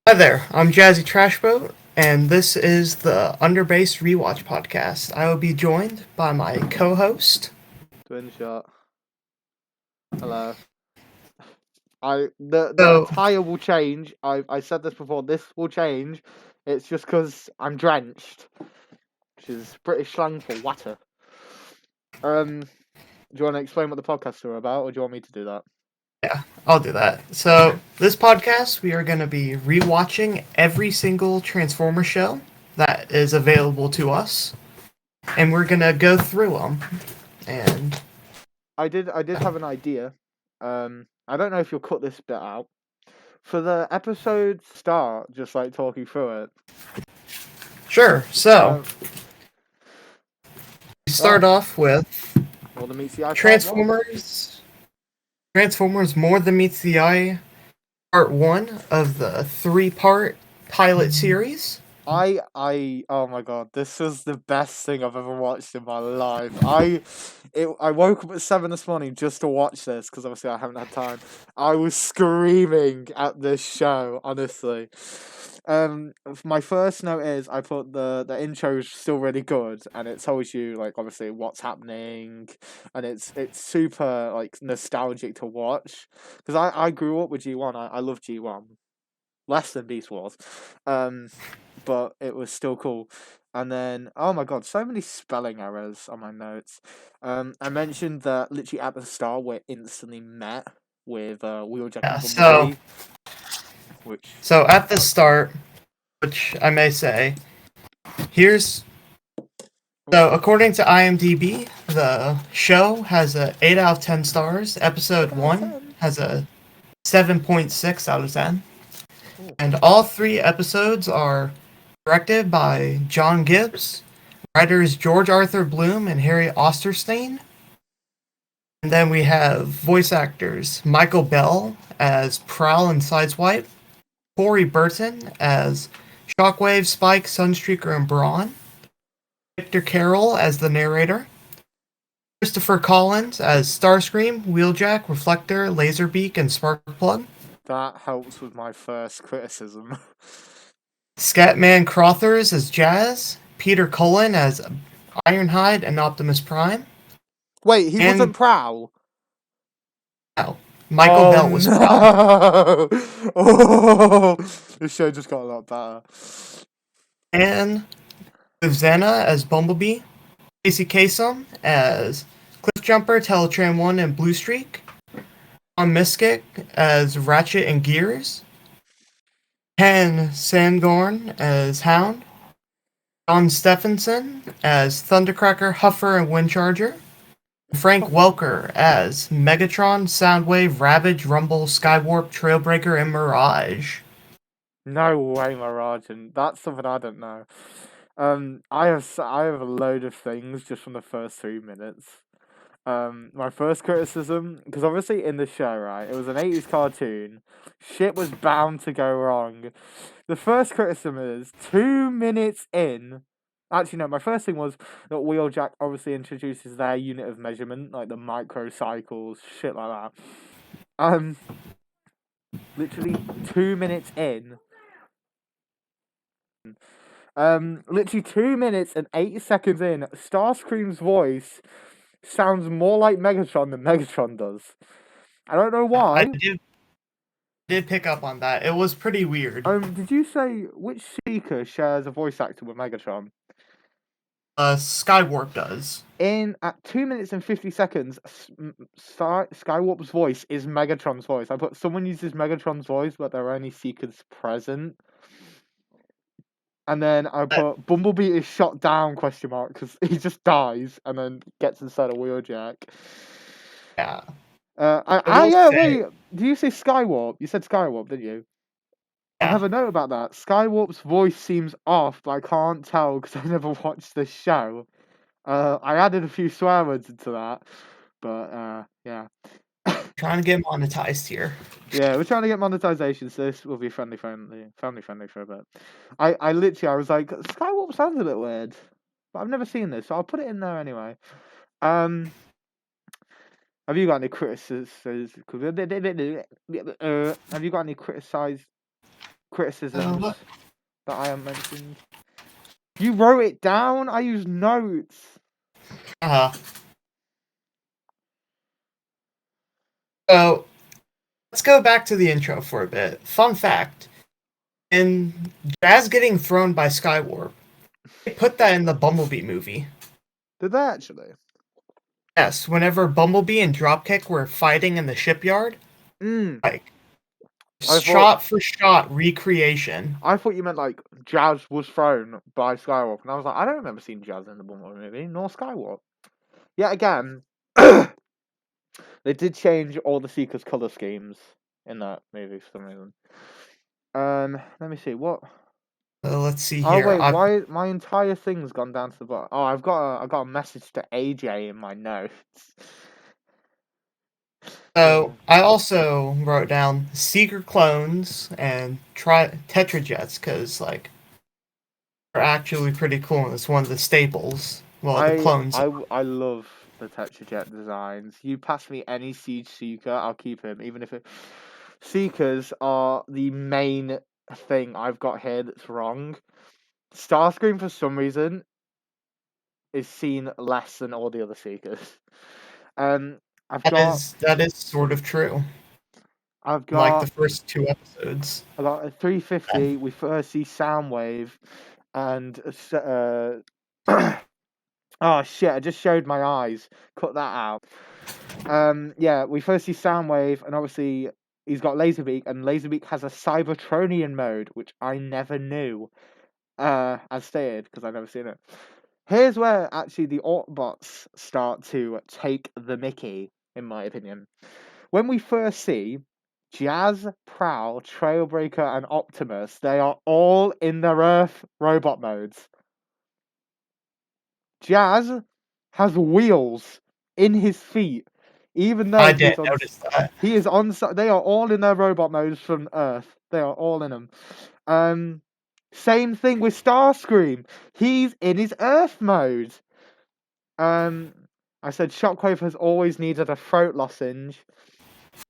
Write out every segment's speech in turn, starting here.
Hi there, I'm JazzyTrashboat, and this is the Underbase Rewatch podcast. I will be joined by my co-host. Twinshot. Hello. The So, attire will change. I said this before. This will change. It's just because I'm drenched, which is British slang for water. Do you want to explain what the podcasts are about, or do you want me to do that? yeah, I'll do that. So, this podcast, we are going to be rewatching every single Transformer show that is available to us, and we're going to go through them. And I did have an idea. I don't know if you'll cut this bit out for the episode start. Just like talking through it. sure, so Um. we start Oh, off with well, the meets the eye part one. Transformers. Transformers More Than Meets the Eye, part one of the three-part pilot series. Oh my god, this was the best thing I've ever watched in my life. I woke up at 7 this morning just to watch this because obviously I haven't had time. I was screaming at this show, honestly. My first note is I put the intro is still really good, and it tells you like obviously what's happening, and it's super like nostalgic to watch because I grew up with G1. I love G1 less than Beast Wars. Um, but it was still cool. And then, oh my god, so many spelling errors on my notes. I mentioned that literally at the start we're instantly met with Wheeljack Yeah, and so Bumblebee, which So at the start, which I may say, here's oh, so according to IMDb, the show has a 8 out of 10 stars. Episode 8 out of 1 10. has a 7.6 out of 10. Oh. And all three episodes are directed by John Gibbs, writers George Arthur Bloom and Harry Osterstein. And then we have voice actors Michael Bell as Prowl and Sideswipe, Corey Burton as Shockwave, Spike, Sunstreaker, and Brawn, Victor Carroll as the narrator, Christopher Collins as Starscream, Wheeljack, Reflector, Laserbeak, and Sparkplug, That helps with my first criticism. Scatman Crothers as Jazz, Peter Cullen as Ironhide and Optimus Prime, Wait, he wasn't and Prowl. oh, Michael Oh Bell was Prowl. no! Oh, this show just got a lot better. And Susanna as Bumblebee, Casey Kasem as Cliffjumper, Teletran 1, and Blue Streak, Tom Miskik as Ratchet and Gears, Ken Sangorn as Hound, John Stephenson as Thundercracker, Huffer, and Windcharger, Frank Welker as Megatron, Soundwave, Ravage, Rumble, Skywarp, Trailbreaker, and Mirage. No way, Mirage, and that's something I don't know. I have a load of things just from the first 3 minutes. My first criticism, because obviously in the show, right, it was an 80s cartoon. Shit was bound to go wrong. The first criticism is 2 minutes in. Actually, no, my first thing was that Wheeljack obviously introduces their unit of measurement, like the microcycles, shit like that. Literally 2 minutes in. Literally 2 minutes and 8 seconds in, Starscream's voice sounds more like Megatron than Megatron does. I don't know I why. did pick up on that. It was pretty weird. Did you say which seeker shares a voice actor with Megatron? Skywarp does. In at 2 minutes and 50 seconds, Skywarp's voice is Megatron's voice. I put someone uses Megatron's voice, but there are only seekers present. And then I put Bumblebee is shot down question mark because he just dies and then gets inside a Wheeljack. Yeah. Yeah, wait. Do you say Skywarp? You said Skywarp, didn't you? I Yeah. have a note about that. Skywarp's voice seems off, but I can't tell because I never watched this show. I added a few swear words into that, but yeah. Trying to get monetized here. Yeah, we're trying to get monetization, so this will be family friendly for a bit. I was like, Skywarp sounds a bit weird, but I've never seen this, so I'll put it in there anyway. Have you got any criticisms? Have you got any criticisms what? that I haven't mentioned. You wrote it down? I used notes. Uh, so let's go back to the intro for a bit. Fun fact: in Jazz getting thrown by Skywarp, they put that in the Bumblebee movie. Did they actually? Yes, whenever Bumblebee and Dropkick were fighting in the shipyard, Mm. like I thought shot for shot recreation. you meant like Jazz was thrown by Skywalk, and I was like, I don't remember seeing Jazz in the Bumblebee movie, nor Skywalk. Yet again, they did change all the Seekers' color schemes in that movie for some reason. Let me see what. Let's see Oh here. wait, why my entire thing's gone down to the bottom? Oh, I got a message to AJ in my notes. So I also wrote down Seeker clones and Tetrajets because like they're actually pretty cool and it's one of the staples. Well, the clones. I love the Tetrajet designs. You pass me any Siege Seeker, I'll keep him, even if it. Seekers are the main thing I've got here that's wrong. Starscream for some reason is seen less than all the other Seekers. I've got That is sort of true. I've Like the got first two episodes. I got a 350. We first see Soundwave, and oh shit! I just showed my eyes. Cut that out. Yeah, we first see Soundwave, and obviously he's got Laserbeak, and Laserbeak has a Cybertronian mode, which I never knew. As stated, because I've never seen it. Here's where actually the Autobots start to take the mickey, in my opinion. When we first see Jazz, Prowl, Trailbreaker, and Optimus, they are all in their Earth robot modes. Jazz has wheels in his feet, even though I didn't notice that. he is on. They are all in their robot modes from Earth. They are all in them. Same thing with Starscream. He's in his Earth mode. I said Shockwave has always needed a throat lozenge.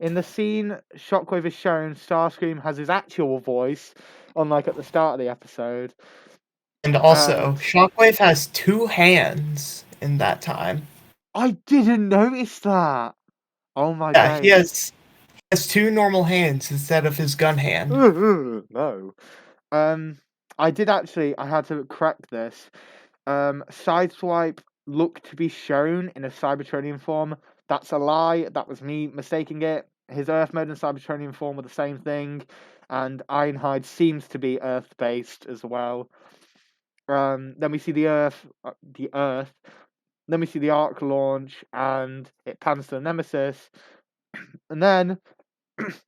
In the scene, Shockwave is shown, Starscream has his actual voice, unlike at the start of the episode. And also, Shockwave has two hands in that time. I didn't notice that. Oh my Yeah, god. he has two normal hands instead of his gun hand. No. I did actually. I had to correct this. Sideswipe looked to be shown in a Cybertronian form. That's a lie. That was me mistaking it. His Earth mode and Cybertronian form were the same thing, and Ironhide seems to be Earth-based as well. Then we see the Earth. Then we see the Arc launch, and it pans to the Nemesis, and then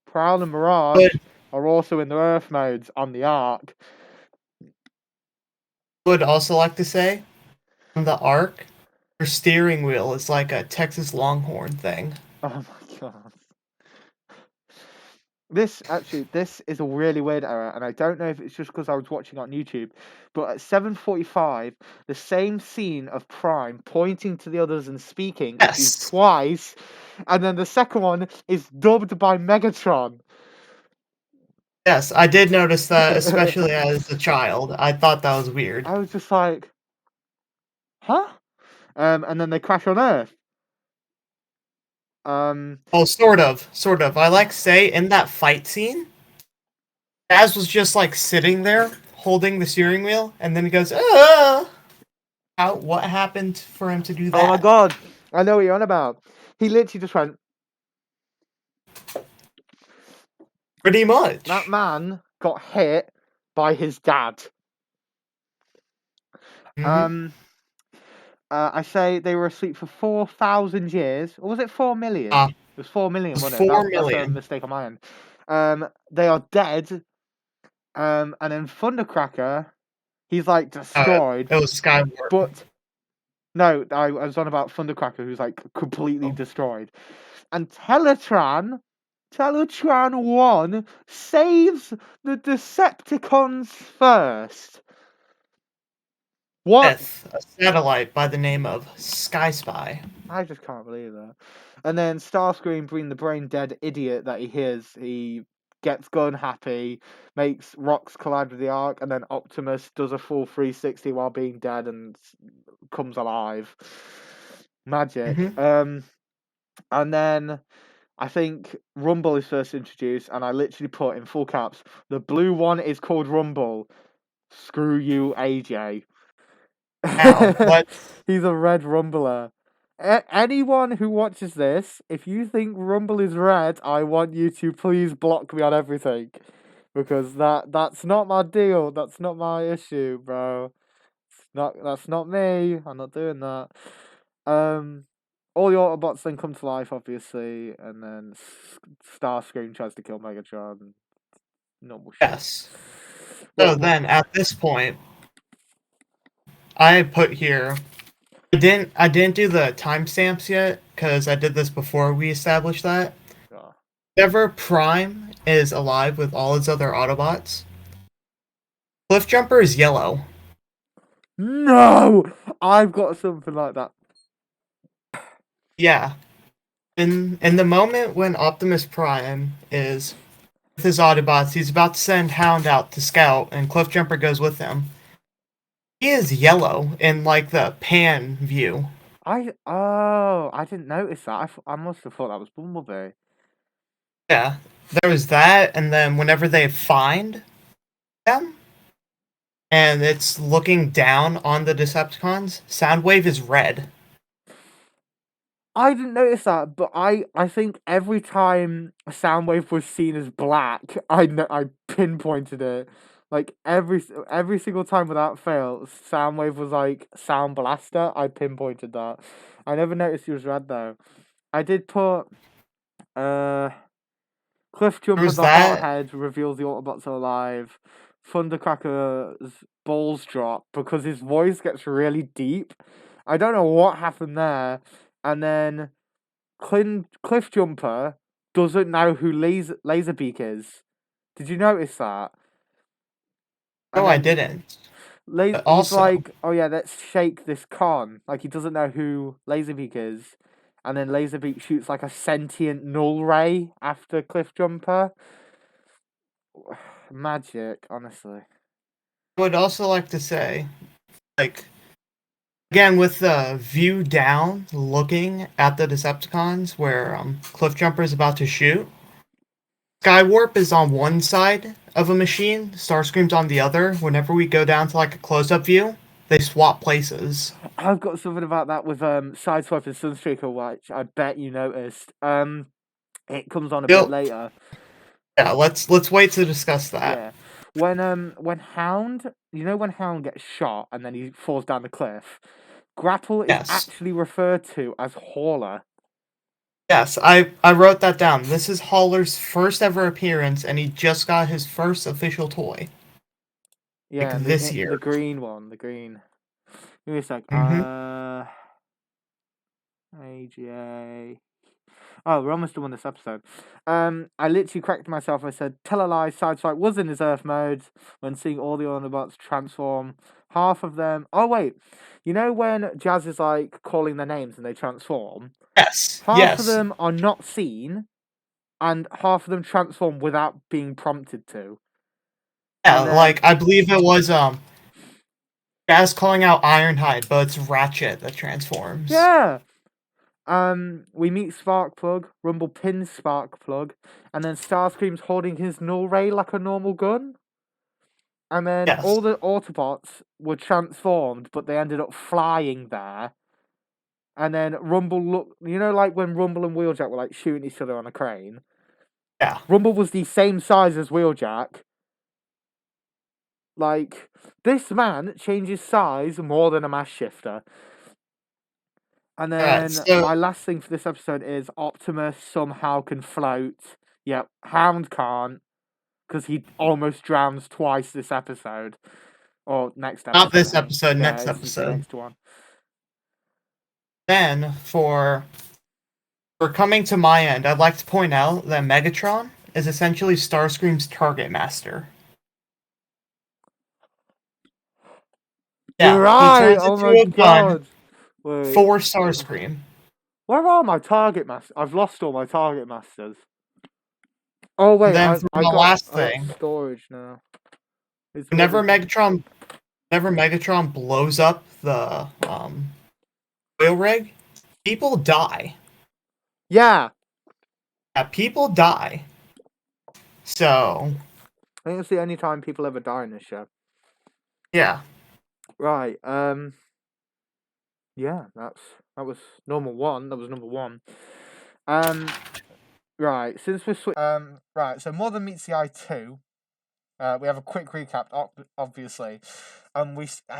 Prowl and Mirage are also in their Earth modes on the Arc. Would also like to say, on the Arc, your steering wheel is like a Texas Longhorn thing. Oh my god. This is a really weird error, and I don't know if it's just because I was watching on YouTube, but at 7:45, the same scene of Prime pointing to the others and speaking is used twice, and then the second one is dubbed by Megatron. Yes, I did notice that, especially as a child. I thought that was weird. I was just like, huh? And then they crash on Earth. Oh, sort of. I like to say, in that fight scene, Jazz was just like sitting there, holding the steering wheel, and then he goes, what happened for him to do that? Oh my god, I know what you're on about. He literally just went. Pretty much. That man got hit by his dad. Mm-hmm. I say they were asleep for 4,000 years, or was it 4 million? It was 4 million, wasn't it? 4 That's million. a mistake on my end. They are dead. And then Thundercracker, he's like destroyed. It was Skywarp. But no, I was on about Thundercracker, who's like completely destroyed. And Teletran 1 saves the Decepticons first. What? With a satellite by the name of Sky Spy. I just can't believe that. And then Starscream, being the brain dead idiot that he is, he gets gun happy, makes rocks collide with the arc, and then Optimus does a full 360 while being dead and comes alive. Magic. Mm-hmm. And then I think Rumble is first introduced, and I literally put in full caps, the blue one is called Rumble. Screw you, AJ. Now, let's. He's a red Rumbler. Anyone who watches this, if you think Rumble is red, I want you to please block me on everything. Because that's not my deal. That's not my issue, bro. That's not me. I'm not doing that. All the Autobots then come to life, obviously, and then Starscream tries to kill Megatron. Normal shit. Yes. So What? then, at this point, I put here. I didn't do the timestamps yet because I did this before we established that. Oh. Whenever Prime is alive with all his other Autobots, Cliffjumper is yellow. No! I've got something like that. Yeah. In the moment when Optimus Prime is with his Autobots, he's about to send Hound out to scout, and Cliffjumper goes with him. He is yellow in like the pan view. I didn't notice that. I must have thought that was Bumblebee. Yeah. There was that, and then whenever they find them, and it's looking down on the Decepticons, Soundwave is red. I didn't notice that, but I think every time Soundwave was seen as black, I pinpointed it. Like every single time without fail, Soundwave was like Sound Blaster. I pinpointed that. I never noticed he was red though. I did put Cliffjumper Was the that Hothead reveals the Autobots are alive. Thundercracker's balls drop because his voice gets really deep. I don't know what happened there. And then Cliffjumper doesn't know who Laserbeak is. Did you notice that? no, And I then didn't. But he's also, like, "Oh yeah, let's shake this con." Like he doesn't know who Laserbeak is. And then Laserbeak shoots like a sentient null ray after Cliffjumper. Magic, honestly. I would also like to say, like, again, with the view down, looking at the Decepticons, where Cliffjumper is about to shoot, Skywarp is on one side of a machine, Starscream's on the other. Whenever we go down to like a close-up view, they swap places. I've got something about that with Sideswipe and Sunstreaker, which I bet you noticed. It comes on a bit later. Yeah, let's wait to discuss that. Yeah. When Hound, when Hound gets shot and then he falls down the cliff, Grapple is Yes. actually referred to as Hauler. Yes, I wrote that down. This is Hauler's first ever appearance, and he just got his first official toy. Yeah, Like this year. the green one, the green. Give me a sec. Mm-hmm. AGA. Oh, we're almost done with this episode. I literally corrected myself. I said, "Tell a lie." Sideswipe was in his Earth mode when seeing all the Autobots transform. Half of them. Oh wait, when Jazz is like calling their names and they transform. Yes. Half of Yes. them are not seen, and half of them transform without being prompted to. Yeah, And then, like I believe it was Jazz calling out Ironhide, but it's Ratchet that transforms. yeah. We meet Sparkplug. Rumble pins Sparkplug, and then Starscream's holding his null ray like a normal gun. And then Yes. all the Autobots were transformed, but they ended up flying there. And then Rumble like when Rumble and Wheeljack were like shooting each other on a crane. Yeah. Rumble was the same size as Wheeljack. Like, this man changes size more than a mass shifter. And then my last thing for this episode is Optimus somehow can float. Yep, Hound can't, because he almost drowns twice this episode. Or next episode. Not this episode, Yeah, next it's the episode. next one. Then for coming to my end, I'd like to point out that Megatron is essentially Starscream's target master. You're right! Oh my god! Wait. For Starscream. Where are my target masters? I've lost all my target masters. Oh wait, And then I for I the got last I got thing, storage now. It's whenever really good. Megatron whenever Megatron blows up the oil rig, people die. Yeah, Yeah, people die. So I think it's the only time people ever die in this show. yeah. Right. Yeah, that was normal one. That was number one. Um. Right. Since we're right. So more than meets the eye 2. We have a quick recap. Obviously, I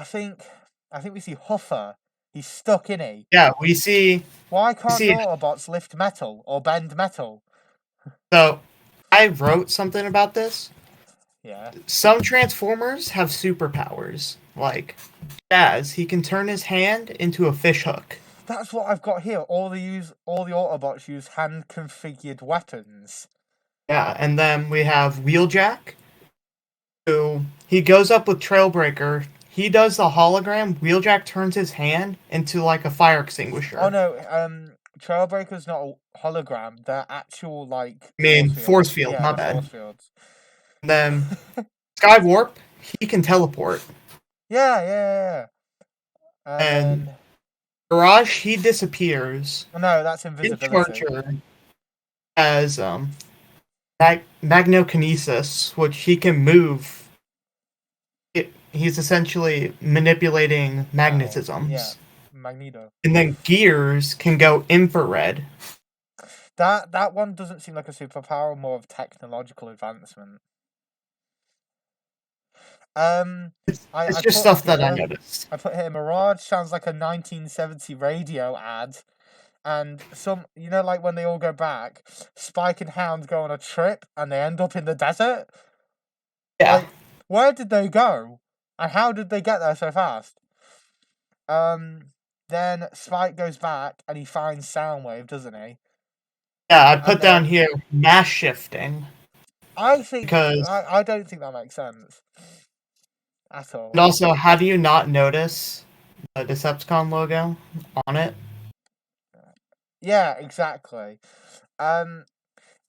think we see Huffer. He's stuck in it. Yeah, we see Why we can't the see Autobots lift metal or bend metal? so I wrote something about this. Yeah. Some Transformers have superpowers. Like Jazz, he can turn his hand into a fish hook. That's what I've got here. All the Autobots use hand configured weapons. Yeah, and then we have Wheeljack, who he goes up with Trailbreaker. He does the hologram. Wheeljack turns his hand into like a fire Oh extinguisher. no, Trailbreaker's not a hologram. They're actual like I force mean, force fields. field, Yeah, my they're bad. force fields. And then Skywarp, he can teleport. Yeah. And And then Garage, he disappears. no, that's invisibility. Charger has magnokinesis, which he can move. He's essentially manipulating Metal. Yeah, magnetisms. Magneto. And then Gears can go infrared. That one doesn't seem like a superpower, more of technological advancement. It's I just put stuff that I here. noticed. I put here. Mirage sounds like a 1970 radio ad, and like when they all go back, Spike and Hound go on a trip and they end up in the desert. Yeah. Like, where did they go, and how did they get there so fast? Then Spike goes back and he finds Soundwave, doesn't he? Yeah, I And put down then here mass shifting I think because I don't think that makes sense at and all. also how do you not notice the Decepticon logo on it? Yeah, exactly. Um,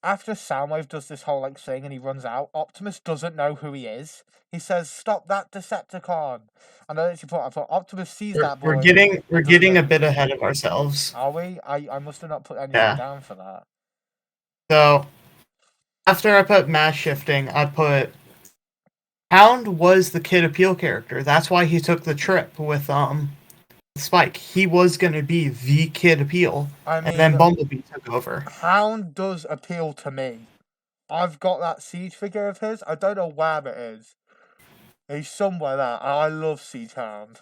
After Soundwave does this whole like thing and he runs out, Optimus doesn't know who he is. He says, "Stop that Decepticon!" And I thought Optimus sees We're, that we're boy getting we're and doesn't getting know. a bit ahead of ourselves. Are we? I must have not put anything Yeah. down for that. So after I put mass shifting, I put Hound was the Kid Appeal character. That's why he took the trip with Spike. He was gonna be the Kid Appeal, I and then mean, Bumblebee took over. Hound does appeal to me. I've got that Siege figure of his. I don't know where it is. He's somewhere there. I love Siege Hound.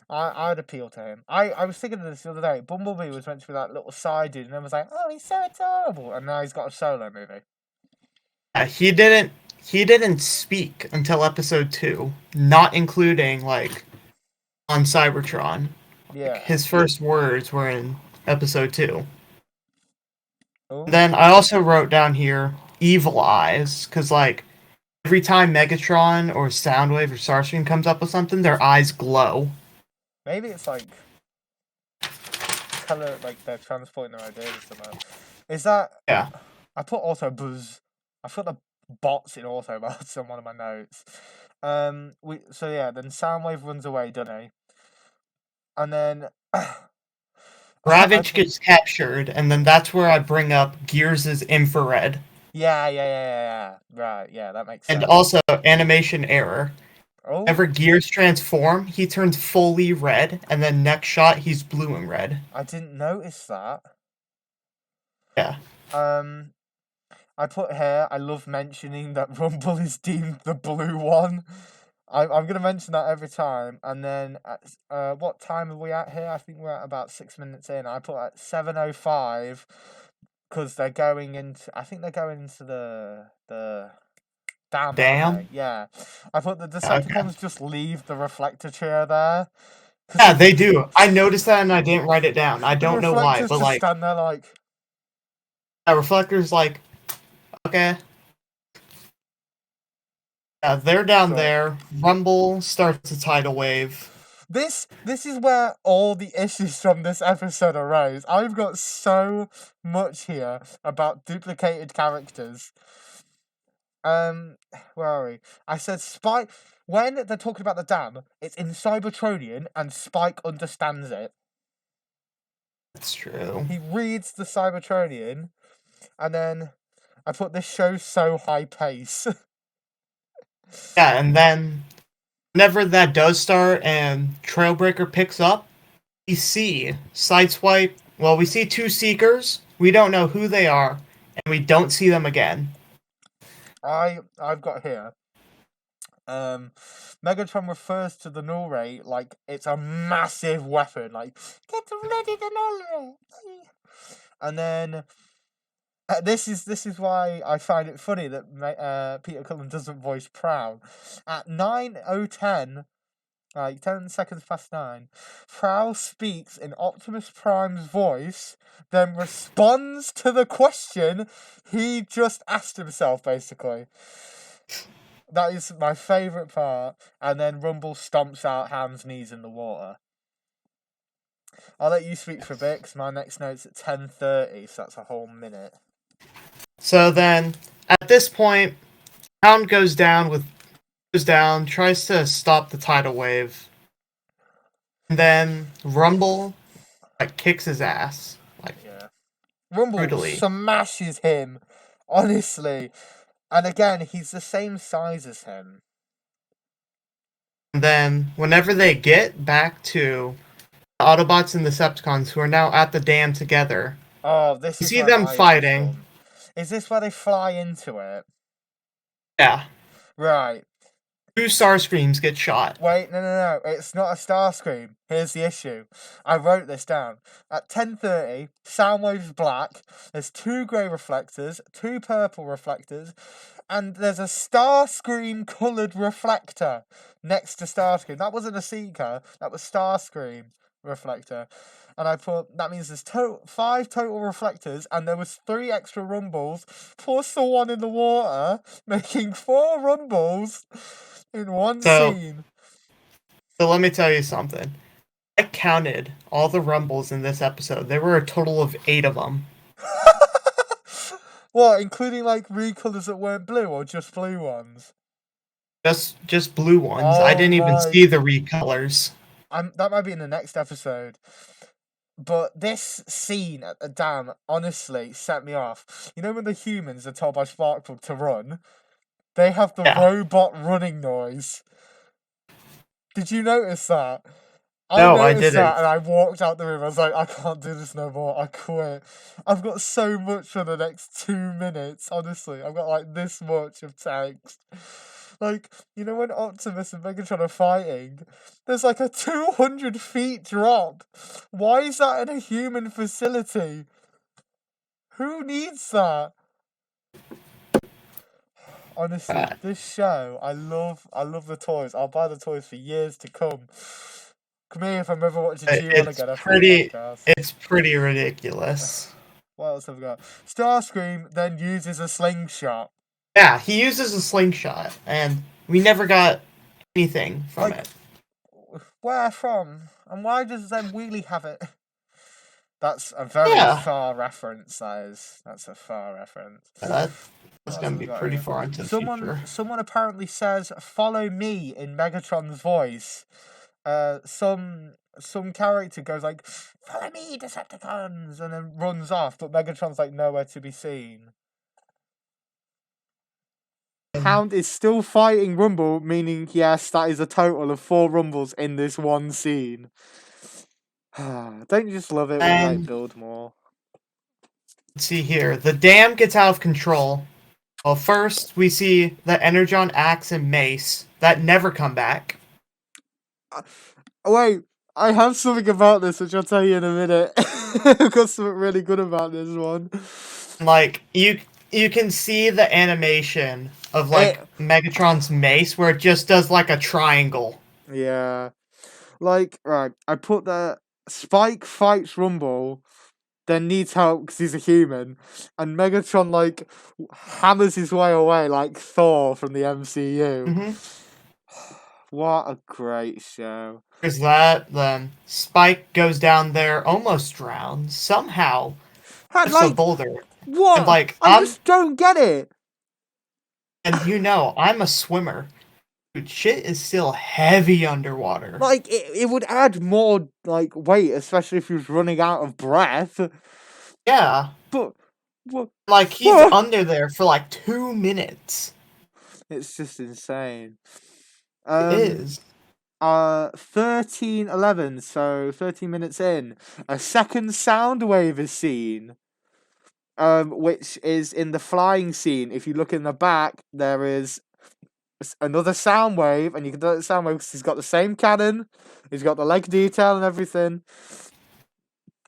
I'd appeal to him. I was thinking of this the other day. Bumblebee was meant to be that little side dude, and then was like, "Oh, he's so adorable," and now he's got a solo movie. He didn't speak until episode 2, not including like on Cybertron. Like, Yeah. his first words were in episode 2. Oh. Then I also wrote down here evil eyes because like every time Megatron or Soundwave or Starscream comes up with something, their eyes glow. Maybe it's like color, like they're transporting their ideas or something. Is that? Yeah. I put Autobuzz. I put the bots in Autobots on one of my notes. Then Soundwave runs away, doesn't he? And then Ravage gets captured, and then that's where I bring up Gears' infrared. Yeah. Right, yeah, that makes sense. And also animation error. Oh, Whenever Gears transform, he turns fully red, and then next shot he's blue and red. I didn't notice that. Yeah. I put here. I love mentioning that Rumble is deemed the blue one. I'm gonna mention that every time. And then, what time are we at here? I think we're at about 6 minutes in. I put at 7:05 because they're going into. I think they're going into the dam. Damn. Yeah. I put the Okay. Decepticons just leave the reflector chair there. Yeah, they do. I noticed that and I didn't write it down. I don't know why, but just like, stand there like. a reflector's like, okay. Yeah, they're down Sure. there. Rumble starts a tidal wave. This is where all the issues from this episode arose. I've got so much here about duplicated characters. Where are we? I said Spike. When they're talking about the dam, it's in Cybertronian, and Spike understands it. That's true. He reads the Cybertronian, and then I put this show so high pace. Yeah, and then whenever that does start and Trailbreaker picks up, we see Sideswipe. Well, we see two Seekers. We don't know who they are, and we don't see them again. I've got here. Megatron refers to the null ray like it's a massive weapon. Like, get ready the null ray. And then this is why I find it funny that Peter Cullen doesn't voice Prowl. At 9:10, like 10 seconds past 9, Prowl speaks in Optimus Prime's voice, then responds to the question he just asked himself, basically. That is my favourite part. And then Rumble stomps out Ham's knees in the water. I'll let you speak for a bit, because my next note's at 10:30, so that's a whole minute. So then, at this point, Hound goes down, tries to stop the tidal wave. And then Rumble kicks his ass. Yeah. Rumble brutally. smashes him, honestly. And again, he's the same size as him. And then, whenever they get back to the Autobots and Decepticons, who are now at the dam together, you see them fighting. Is this where they fly into it? Yeah. Right. 2 Starscreams get shot. Wait, no. It's not a Starscream. Here's the issue. I wrote this down. At 10:30, Soundwave's black. There's 2 grey reflectors, 2 purple reflectors, and there's a Starscream coloured reflector next to Starscream. That wasn't a Seeker. That was Starscream reflector. And I put, that means there's 5 total reflectors, and there was 3 extra rumbles, plus the one in the water, making 4 rumbles in one scene. So let me tell you something. I counted all the rumbles in this episode. There were a total of 8 of them. What, including like recolors that weren't blue, or just blue ones? Just blue ones. Oh, I didn't even see the recolors. That might be in the next episode. But this scene at the dam, honestly, set me off. You know when the humans are told by Sparkplug to run? They have the robot running noise. Did you notice that? No, I didn't. That and I walked out the room. I was like, I can't do this no more. I quit. I've got so much for the next 2 minutes, honestly. I've got like this much of text. Like, you know when Optimus and Megatron are fighting, there's like a 200 feet drop. Why is that in a human facility? Who needs that? Honestly, this show, I love the toys. I'll buy the toys for years to come. Come here if I'm ever watching G1 again. It's pretty ridiculous. What else have we got? Starscream then uses a slingshot. Yeah, he uses a slingshot, and we never got anything from it. Where from? And why does then Wheelie have it? That's a very far reference, that is. That's a far reference. That's going to be pretty far into the future. Someone apparently says, "Follow me" in Megatron's voice. Some character goes like, "Follow me, Decepticons," and then runs off, but Megatron's like nowhere to be seen. Hound is still fighting Rumble, meaning, yes, that is a total of 4 Rumbles in this one scene. Don't you just love it when they build more? Let's see here. The dam gets out of control. Well, first, we see the Energon axe and mace that never come back. Wait, I have something about this, which I'll tell you in a minute. I've got something really good about this one. Like, you can see the animation of, like, Megatron's mace, where it just does, like, a triangle. Yeah. Like, right, I put the Spike fights Rumble, then needs help because he's a human, and Megatron, like, hammers his way away like Thor from the MCU. Mm-hmm. What a great show. There's that. Then Spike goes down there, almost drowns. Somehow, Had lifts a like boulder. And what? like, I just don't get it. I'm a swimmer. Dude, shit is still heavy underwater. Like it would add more like weight, especially if he was running out of breath. Yeah. But what? Like, he's What? under there for like 2 minutes. It's just insane. It is. 13:11, so 13 minutes in, a second sound wave is seen. Which is in the flying scene. If you look in the back, there is another sound wave, and you can do the sound wave because he's got the same cannon, he's got the leg detail and everything.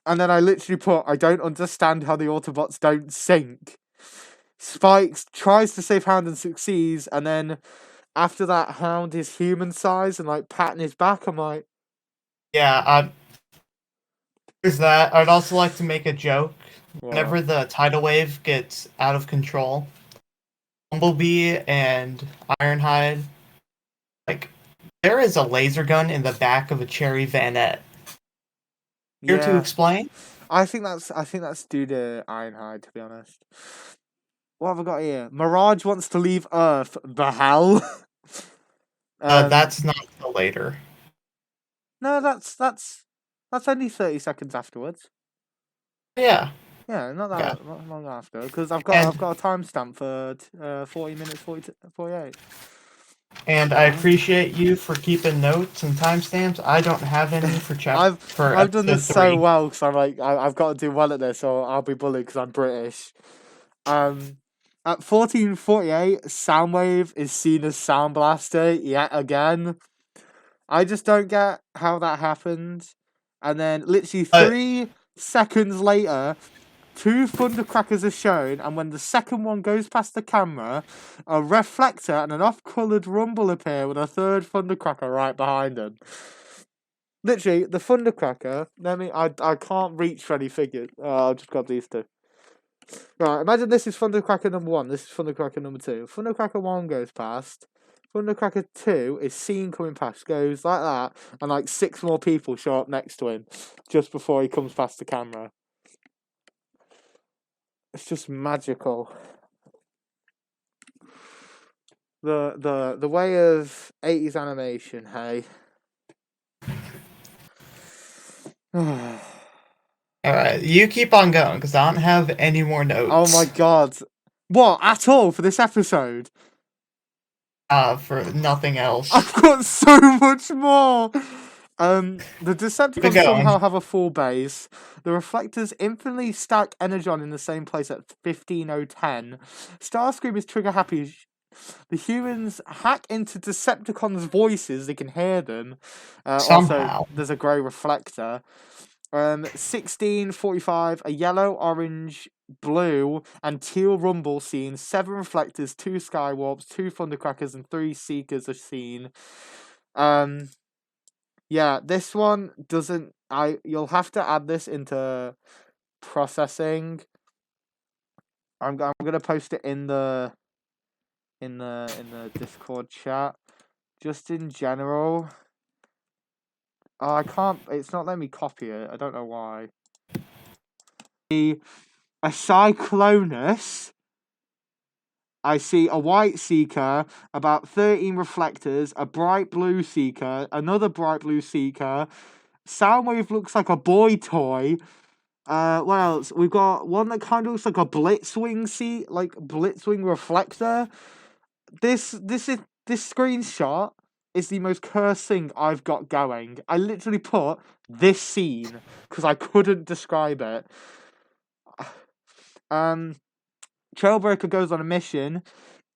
And then I literally put, I don't understand how the Autobots don't sink. Spike tries to save Hound and succeeds, and then after that, Hound is human size and like patting his back. I'm like, Yeah, there's that. I'd also like to make a joke. Whenever what? the tidal wave gets out of control, Bumblebee and Ironhide, like, there is a laser gun in the back of a Cherry Vanette. Here to Yeah, explain? I think that's due to Ironhide, to be honest. What have I got here? Mirage wants to leave Earth. The hell? That's not till later. No, that's only 30 seconds afterwards. Yeah. Yeah, not Yeah. that not long after, because I've And got a timestamp for 40 minutes 48. and I appreciate you for keeping notes and timestamps. I don't have any for I've done episode this so 3. well because I'm like I've got to do well at this, or I'll be bullied because I'm British. At 14:48, Soundwave is seen as Sound Blaster yet again. I just don't get how that happened. And then literally But 3 seconds later, 2 thundercrackers are shown, and when the second one goes past the camera, a reflector and an off-coloured rumble appear with a third thundercracker right behind them. Literally, the thundercracker. I can't reach for any figures. I'll just grab these two. Right, imagine this is Thundercracker number 1, this is Thundercracker number 2. Thundercracker 1 goes past, Thundercracker 2 is seen coming past, goes like that, and like 6 more people show up next to him just before he comes past the camera. It's just magical. The way of 80s animation, hey. alright, you keep on going because I don't have any more notes. Oh my god. What, at all for this episode? For nothing else. I've got so much more. The Decepticons somehow have a full base. The reflectors infinitely stack Energon in the same place at 15:10. Starscream is trigger happy. The humans hack into Decepticons' voices; they can hear them. Somehow. Also, there's a grey reflector. 16:45, a yellow, orange, blue, and teal rumble seen. 7 reflectors, 2 skywarps, 2 thundercrackers, and 3 seekers are seen. Yeah, this one doesn't. You'll have to add this into processing. I'm gonna post it in the Discord chat. Just in general. Oh, I can't. It's not letting me copy it. I don't know why. A Cyclonus. I see a white seeker, about 13 reflectors, a bright blue seeker, another bright blue seeker. Soundwave looks like a boy toy. What else? We've got one that kind of looks like a Blitzwing reflector. This screenshot is the most cursed thing I've got going. I literally put this scene because I couldn't describe it. Trailbreaker goes on a mission.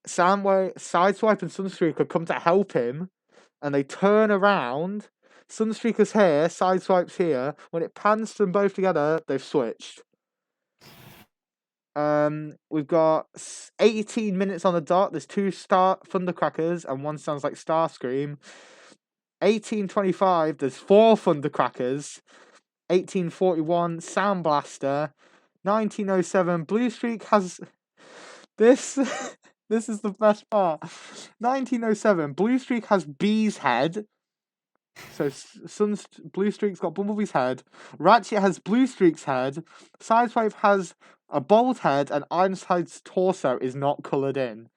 Sideswipe and Sunstreaker come to help him, and they turn around. Sunstreaker's here, Sideswipe's here. When it pans them both together, they've switched. We've got 18 minutes on the dot. There's 2 Thundercrackers, and one sounds like Starscream. 18:25, there's 4 Thundercrackers. 18:41, Sound Blaster. 19:07, Blue Streak has this. This is the best part. 1907. Blue Streak has Bee's head. So Blue Streak's got Bumblebee's head. Ratchet has Blue Streak's head. Sideswipe has a bald head, and Ironside's torso is not coloured in.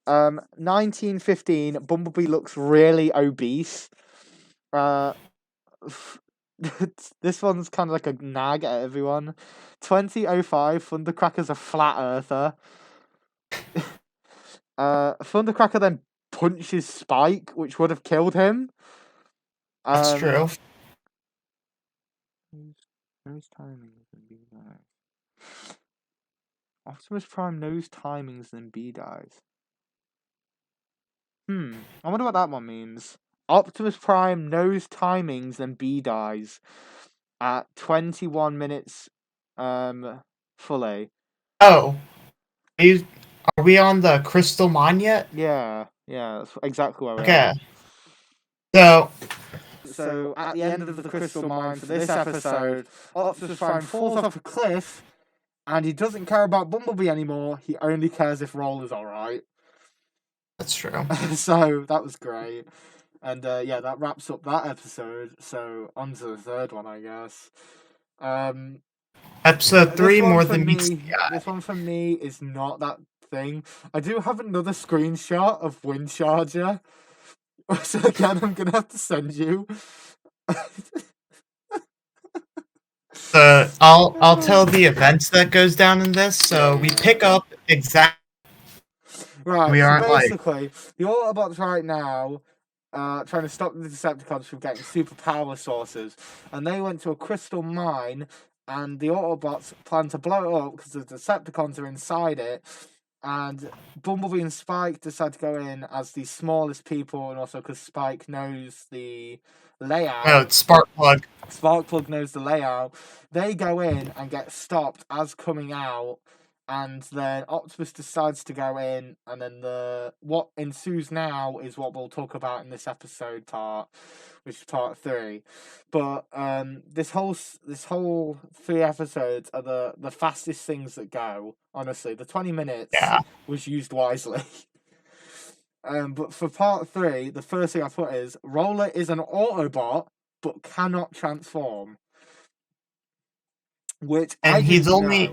1915. Bumblebee looks really obese. This one's kind of like a nag at everyone. 2005. Thundercracker's a flat earther. Thundercracker then punches Spike, which would have killed him. That's true. Knows timings and B dies. Optimus Prime knows timings and B dies. I wonder what that one means. Optimus Prime knows timings and B dies at 21 minutes fully. Oh. Are we on the Crystal Mine yet? Yeah, that's exactly where we Okay. are. So at the end of the Crystal Mine for this episode, Optimus Prime falls off a cliff, and he doesn't care about Bumblebee anymore. He only cares if Roller's alright. That's true. So that was great. And that wraps up that episode. So on to the third one, I guess. Episode 3, More Than Meets the Eye. This one for me is not that thing. I do have another screenshot of Windcharger. So again, I'm gonna have to send you. I'll tell the events that goes down in this. So we pick up exactly. Right. We aren't basically the Autobots right now trying to stop the Decepticons from getting superpower sources, and they went to a crystal mine, and the Autobots plan to blow it up because the Decepticons are inside it. And Bumblebee and Spike decide to go in as the smallest people, and also because Spike knows the layout. No, it's Sparkplug. Sparkplug knows the layout. They go in and get stopped as coming out, and then Optimus decides to go in, and then what ensues now is what we'll talk about in this episode part, which is part 3. But this whole 3 episodes are the fastest things that go. Honestly, the 20 minutes was used wisely. But for part 3, the first thing I put is Roller is an Autobot but cannot transform, which he's only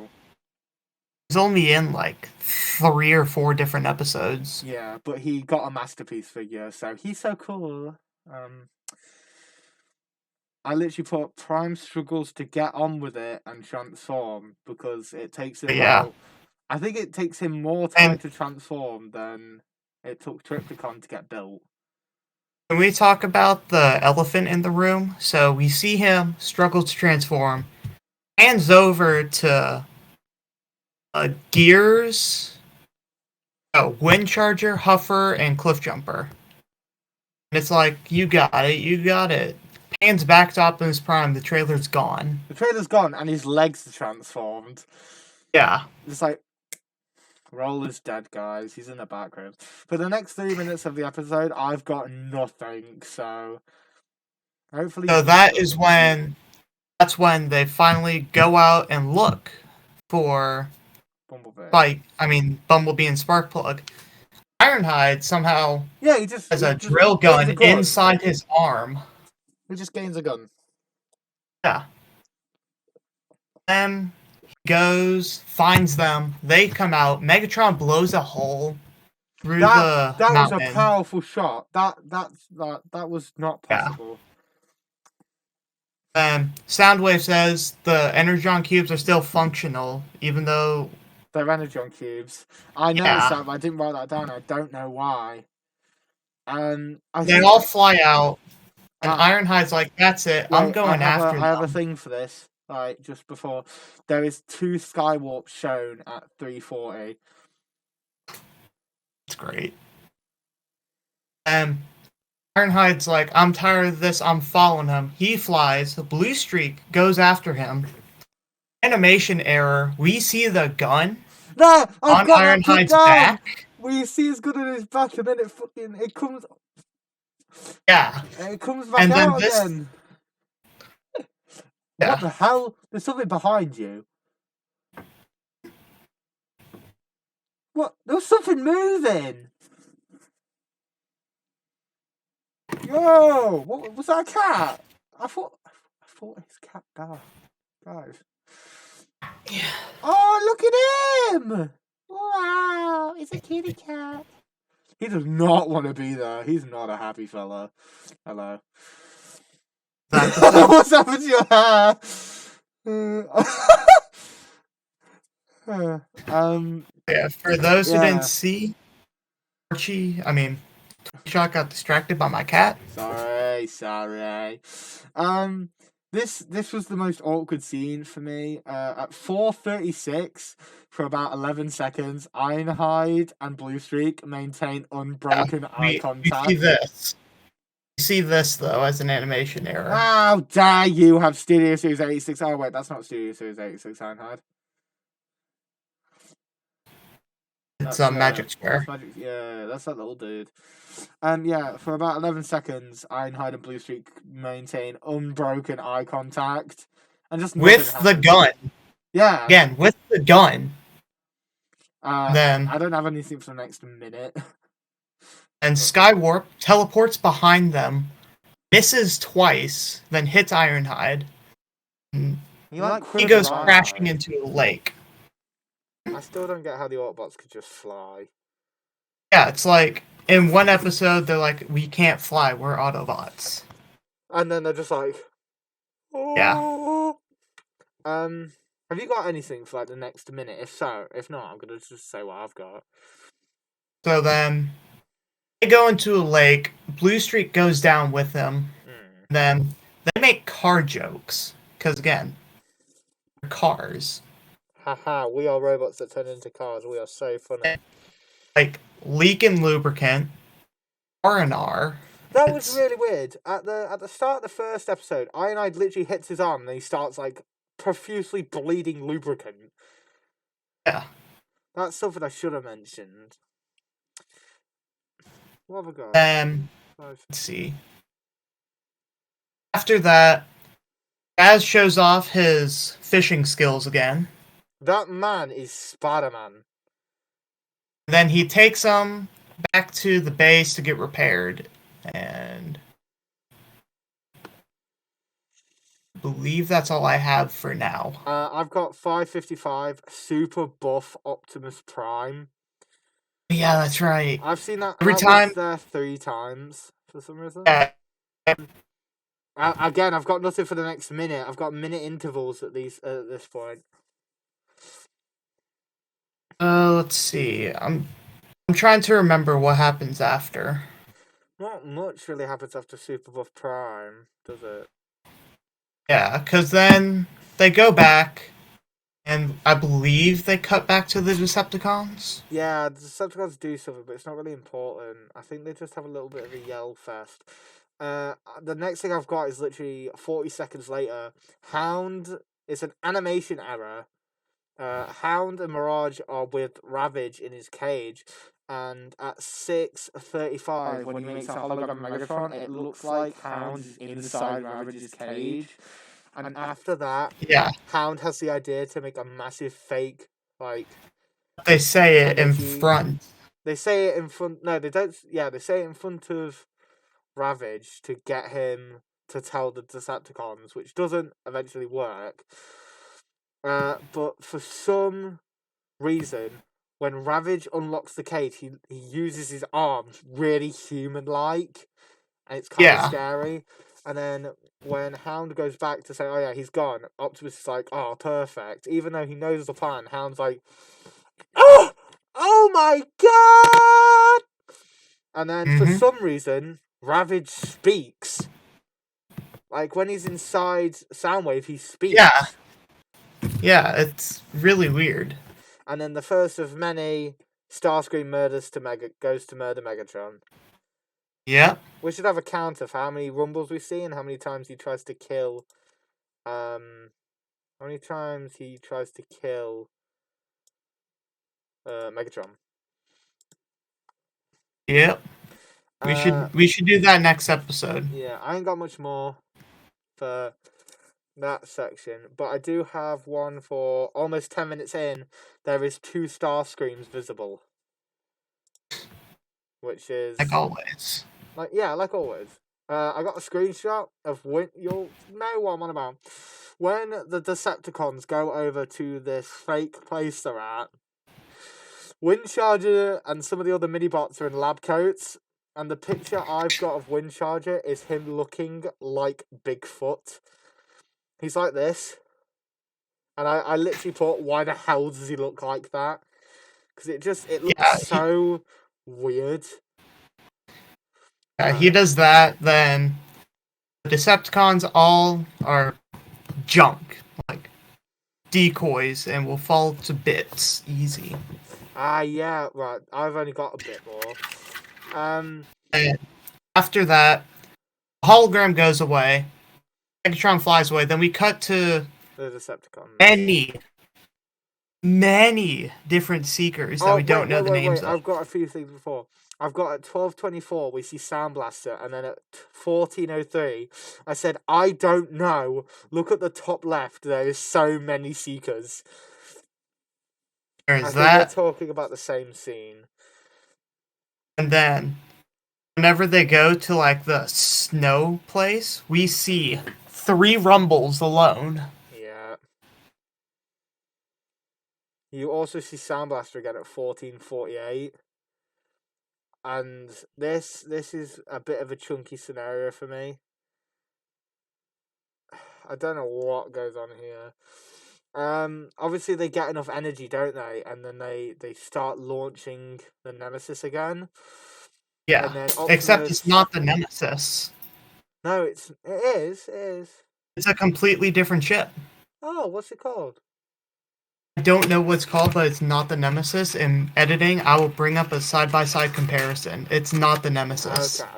in like 3 or 4 different episodes. Yeah, but he got a masterpiece figure, so he's so cool. I literally put Prime struggles to get on with it and transform because it takes him. I think it takes him more time to transform than it took Tripticon to get built. Can we talk about the elephant in the room? So we see him struggle to transform, hands over to Gears, Windcharger, Huffer, and Cliffjumper. And it's like, you got it. Hands back to Optimus Prime, the trailer's gone. The trailer's gone, and his legs are transformed. Yeah. It's like, Roller's dead, guys. He's in the background. For the next 3 minutes of the episode, I've got nothing, so hopefully... So that's when they finally go out and look for Bumblebee and Sparkplug. Ironhide somehow has a drill gun inside his arm. He just gains a gun. Yeah. Then he goes, finds them, they come out, Megatron blows a hole through the mountain. That was a powerful shot. That was not possible. Then Soundwave says the Energon cubes are still functional, even though they're Energon cubes. I noticed that, but I didn't write that down. I don't know why. They all fly out, and Ironhide's like, "That's it. I'm going after them." I have a thing for this. Like just before, there is 2 Skywarps shown at 3:40. It's great. Ironhide's like, I'm tired of this, I'm following him. He flies, the Blue Streak goes after him. Animation error, we see the gun on Ironhide's back. We see his gun in his back, and then it comes... Yeah. It comes back out again. Yeah. What the hell? There's something behind you. What? There was something moving. Yo, what was that a cat? I thought his cat died. Guys. Yeah. Oh, look at him! Wow, it's a kitty cat. He does not want to be there. He's not a happy fella. Hello. What's happened to your hair? Yeah, for those who didn't see, Twinshot got distracted by my cat. Sorry. This was the most awkward scene for me. At 4:36, for about 11 seconds, Ironhide and Bluestreak maintain unbroken eye contact. You see this though as an animation error. How dare you have Studio Series 86? Oh wait, that's not Studio Series 86, Ironhide. It's a Magic Square. That's that little dude. Yeah, for about 11 seconds, Ironhide and Bluestreak maintain unbroken eye contact, and just with the gun. Yeah, again with the gun. Then I don't have anything for the next minute. And Skywarp teleports behind them, misses twice, then hits Ironhide. He goes crashing into a lake. I still don't get how the Autobots could just fly. Yeah, it's like in one episode they're like, "We can't fly, we're Autobots," and then they're just like, "Oh." Yeah. Have you got anything for like the next minute? If not, I'm gonna just say what I've got. So then they go into a lake. Bluestreak goes down with them. Then they make car jokes because again, they're cars. Haha, we are robots that turn into cars. We are so funny. Like leaking lubricant, R&R. That was really weird. At the start of the first episode, Ironhide literally hits his arm and he starts like profusely bleeding lubricant. Yeah. That's something I should have mentioned. What have I got? Let's see. After that, Jazz shows off his fishing skills again. That man is Spider-Man. Then he takes them back to the base to get repaired. And I believe that's all I have for now. I've got 555 Super Buff Optimus Prime. Yeah, that's right. I've seen that every time there 3 times for some reason. Yeah. Again, I've got nothing for the next minute. I've got minute intervals at this point. Let's see. I'm trying to remember what happens after. Not much really happens after Super Buff Prime, does it? Yeah, because then they go back, and I believe they cut back to the Decepticons. Yeah, the Decepticons do something, but it's not really important. I think they just have a little bit of a yell fest. The next thing I've got is literally 40 seconds later. Hound, it's an animation error. Hound and Mirage are with Ravage in his cage, and at 6:35, when he makes a hologram Megatron, it looks like Hound is inside Ravage's cage. And after that, Hound has the idea to make a massive fake, like... They say it in front. They say it in front... No, they don't... Yeah, they say it in front of Ravage to get him to tell the Decepticons, which doesn't eventually work. But for some reason, when Ravage unlocks the cage, he uses his arms really human-like, and it's kind of scary. And then when Hound goes back to say, "Oh yeah, he's gone," Optimus is like, "Oh, perfect." Even though he knows the plan, Hound's like, "Oh my god!" And then for some reason, Ravage speaks. Like when he's inside Soundwave, he speaks. Yeah, it's really weird. And then the first of many Starscream murders goes to murder Megatron. Yeah. We should have a count of how many Rumbles we see and how many times he tries to kill. How many times he tries to kill Megatron. Yep. We should do that next episode. Yeah, I ain't got much more for that section. But I do have one for almost 10 minutes in. There is 2 star screams visible, which is Like always. like always. I got a screenshot of when you'll know what I'm on about. When the Decepticons go over to this fake place they're at, Windcharger and some of the other mini-bots are in lab coats, and the picture I've got of Windcharger is him looking like Bigfoot. He's like this. And I literally thought, why the hell does he look like that? Because it looks so weird. He does that, then the Decepticons all are junk, like decoys, and will fall to bits easy. Yeah, right. I've only got a bit more. And after that, the hologram goes away, Megatron flies away, then we cut to The Decepticons. many different Seekers that we don't know the names of. I've got a few things before. I've got at 12:24 we see Sound Blaster, and then at 14:03 I said I don't know. Look at the top left. There is so many Seekers. There's I think that. we're talking about the same scene. And then, whenever they go to like the snow place, we see 3 rumbles alone. Yeah. You also see Sound Blaster again at 14:48. And this is a bit of a chunky scenario for me. I don't know what goes on here. Obviously they get enough energy, don't they? And then they start launching the Nemesis again. Yeah, and then except it's not the Nemesis. No, it is. It's a completely different ship. Oh, what's it called? I don't know what's called, but it's not the Nemesis. In editing, I will bring up a side-by-side comparison. It's not the Nemesis. Okay.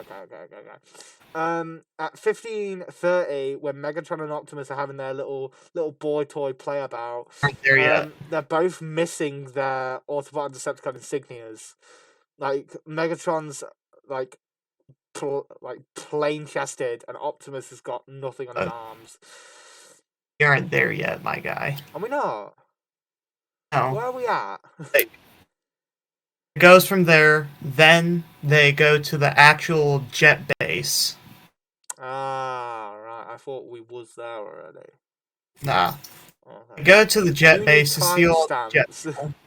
At 15:30, when Megatron and Optimus are having their little boy toy play about, Aren't there yet. They're both missing their Autobot and Decepticon insignias. Like Megatron's like plain chested, and Optimus has got nothing on his arms. You aren't there yet, my guy. Are we not? No. Where are we at? It goes from there, then they go to the actual jet base. Ah, right. I thought we was there already. Nah. Okay. Go to the jet base to steal all the jet.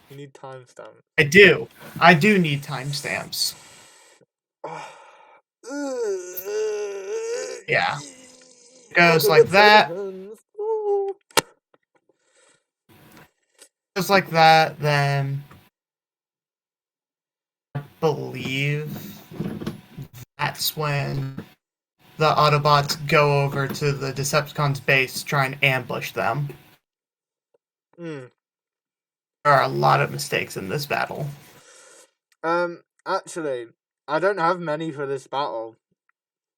You need timestamps. I do. I do need timestamps. Yeah. It goes like that. Goes like that, then I believe that's when the Autobots go over to the Decepticons' base to try and ambush them. There are a lot of mistakes in this battle. Actually, I don't have many for this battle,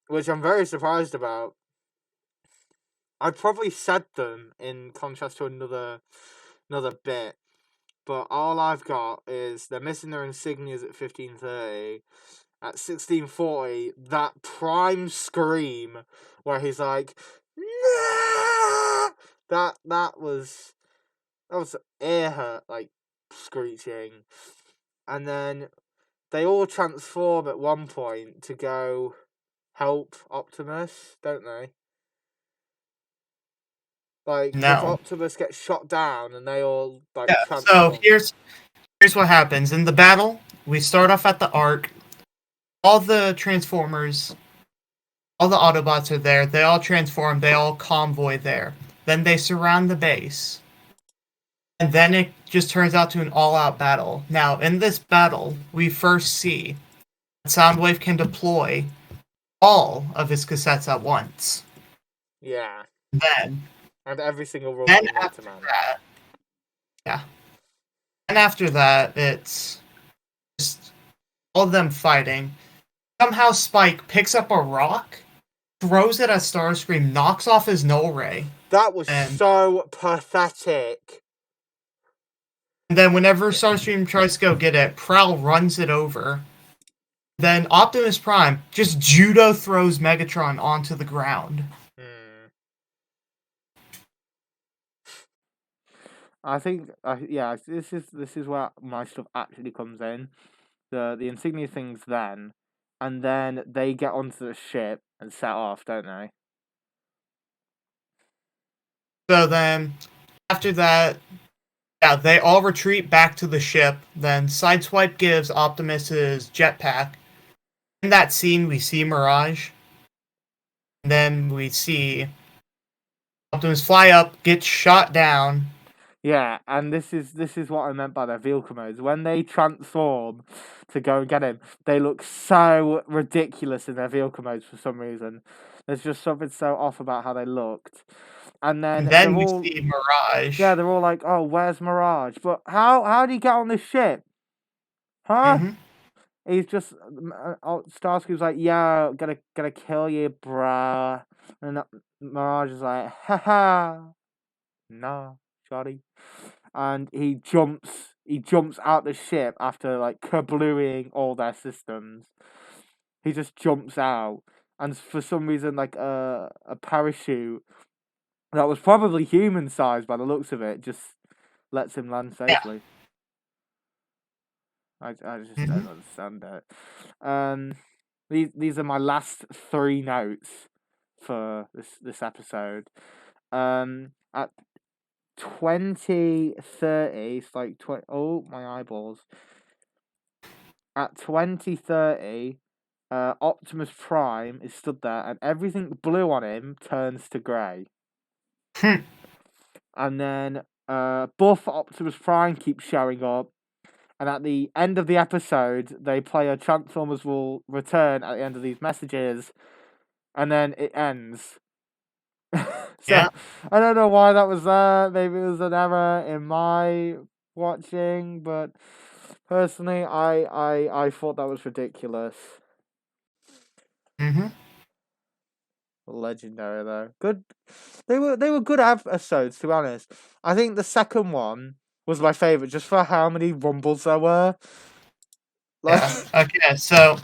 which I'm very surprised about. I probably said them in contrast to another bit, but all I've got is they're missing their insignias at 15:30. At 16:40, that prime scream where he's like, "Nah!" that was ear hurt, like screeching, and then they all transform at one point to go help Optimus, don't they? Like, No. Optimus gets shot down, and they all like. Yeah. Transform. So here's what happens in the battle. We start off at the Ark. All the Transformers, all the Autobots are there. They all transform. They all convoy there. Then they surround the base. And then it just turns out to an all-out battle. Now, in this battle, we first see that Soundwave can deploy all of his cassettes at once. Yeah. Then... And every single role. Then after that... Yeah. And after that, it's just all of them fighting. Somehow Spike picks up a rock, throws it at Starscream, knocks off his null ray. That was so pathetic. And then whenever Starscream tries to go get it, Prowl runs it over. Then Optimus Prime just judo throws Megatron onto the ground. I think, yeah, this is where my stuff actually comes in. The insignia things then, and then they get onto the ship and set off, don't they? So then, after that, yeah, they all retreat back to the ship. Then Sideswipe gives Optimus his jetpack. In that scene, we see Mirage. And then we see Optimus fly up, get shot down. Yeah, and this is what I meant by their vehicle modes. When they transform to go and get him, they look so ridiculous in their vehicle modes for some reason. There's just something so off about how they looked. And And then then we see Mirage. they're all like, "Oh, where's Mirage?" But how did he get on this ship? Huh? Mm-hmm. He's just Starscream's like, "Yeah, gonna kill you, bruh." And Mirage is like, "Haha, nah, shawty." And he jumps out the ship after like kablooing all their systems. He just jumps out, and for some reason, like a parachute that was probably human sized by the looks of it just lets him land Yeah. safely. I just Mm-hmm. don't understand it. These are my last three notes for this episode. At 2030, it's like 20. Oh, my eyeballs. At 2030, Optimus Prime is stood there, and everything blue on him turns to grey. And then buff Optimus Prime keeps showing up. And at the end of the episode, they play a Transformers Will Return at the end of these messages, and then it ends. So Yeah. I don't know why that was there. Maybe it was an error in my watching, but personally, I thought that was ridiculous. Mm-hmm. Legendary though. Good. They were good episodes, to be honest. I think the second one was my favorite, just for how many rumbles there were. Like, Yeah. Okay, so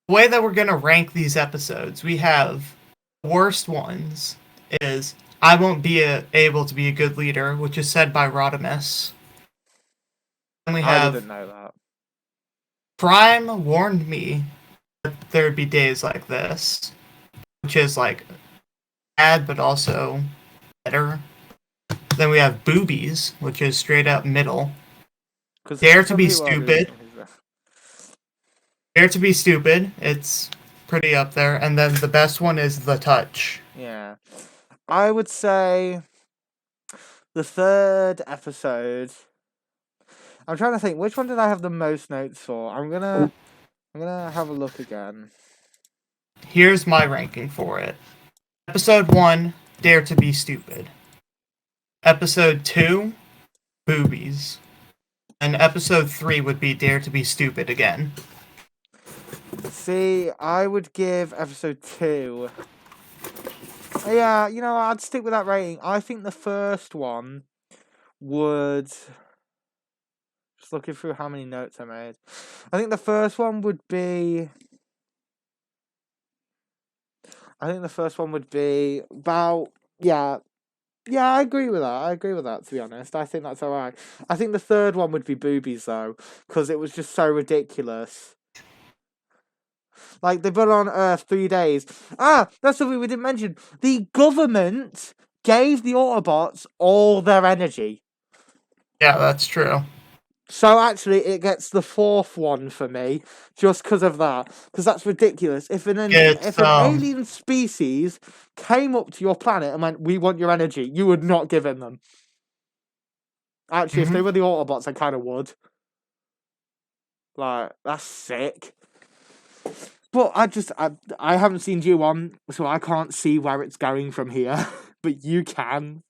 the way that we're going to rank these episodes, we have the worst ones is I won't be able to be a good leader, which is said by Rodimus. Then we I have didn't know that. Prime warned me that there'd be days like this, which is like bad but also better. Then we have Boobies, which is straight up middle. Because Dare to some be people are doing stupid. Dare to be stupid. It's pretty up there. And then the best one is The Touch. Yeah. I would say the third episode. I'm trying to think, which one did I have the most notes for? I'm gonna have a look again. Here's my ranking for it. Episode 1, Dare to be Stupid. Episode 2, Boobies. And episode 3 would be Dare to be Stupid again. See, I would give episode 2. Yeah, I'd stick with that rating. I think the first one would. Just looking through how many notes I made. I think the first one would be. About. Yeah. Yeah, I agree with that. To be honest, I think that's all right. I think the third one would be Boobies though, because it was just so ridiculous. Like, they've been on Earth 3 days. That's something we didn't mention. The government gave the Autobots all their energy. Yeah, that's true. So actually, it gets the fourth one for me, just because of that. Because that's ridiculous. If an alien species came up to your planet and went, "We want your energy," you would not give in them. Actually, if they were the Autobots, I kind of would. Like, that's sick. But I haven't seen G1, so I can't see where it's going from here. But you can.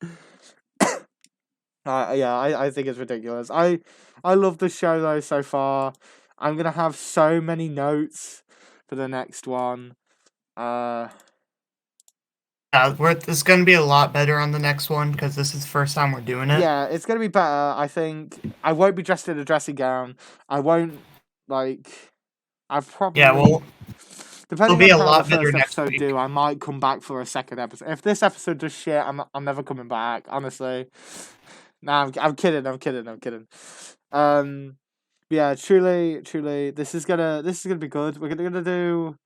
I think it's ridiculous. I love the show though so far. I'm gonna have so many notes for the next one. Yeah, it's going to be a lot better on the next one because this is the first time we're doing it. Yeah, it's gonna be better. I think I won't be dressed in a dressing gown. I won't I've probably depending be on a how lot the better first next episode week. do, I might come back for a second episode. If this episode does shit, I'm never coming back. Honestly. Nah, I'm kidding. I'm kidding. Yeah, truly, this is gonna be good. We're gonna do.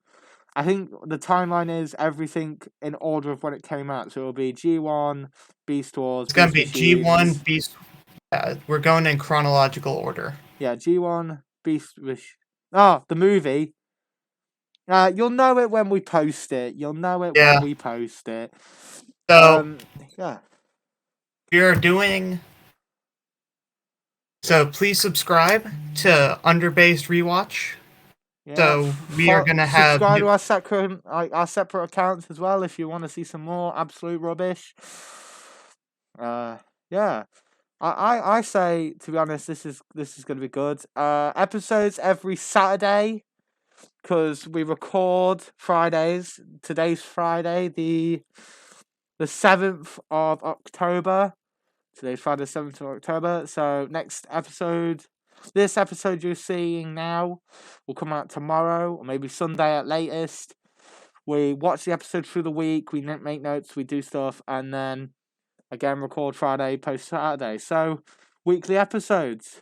I think the timeline is everything in order of when it came out. So it'll be G1, Beast Wars, It's gonna Beast be G1 Machines. Beast. We're going in chronological order. Yeah, G1, Beast Wish. Oh, the movie. You'll know it when we post it. You'll know it when Yeah. we post it. So Yeah. we are doing. So please subscribe to Underbase Rewatch. Yeah. So we are gonna have subscribe to our separate accounts as well if you want to see some more absolute rubbish. Yeah. I say, to be honest, this is gonna be good. Episodes every Saturday, because we record Fridays. Today's Friday, the 7th of October. Today's Friday, 7th of October. So this episode you're seeing now will come out tomorrow or maybe Sunday at latest. We watch the episode through the week, we make notes, we do stuff, and then again record Friday, post Saturday. So weekly episodes.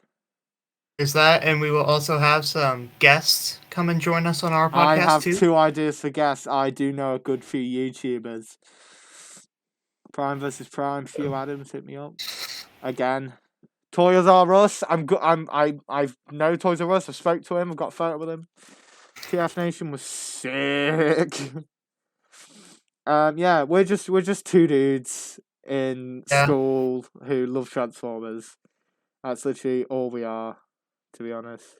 There's that, and we will also have some guests come and join us on our I podcast have too. 2 ideas for guests. I do know a good few YouTubers. Prime versus Prime, Few Adams, hit me up. Again. Toys R Us. I know Toys R Us. I spoke to him. I've got a photo with him. TF Nation was sick. Yeah, we're just 2 dudes in school who love Transformers. That's literally all we are, to be honest.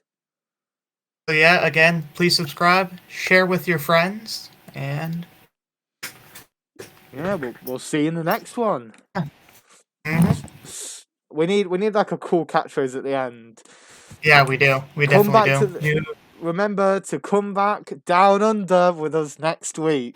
So yeah, again, please subscribe, share with your friends, and yeah, we'll see you in the next one. Mm-hmm. We need like a cool catchphrase at the end. Yeah, we do. We definitely do. Remember to come back down under with us next week.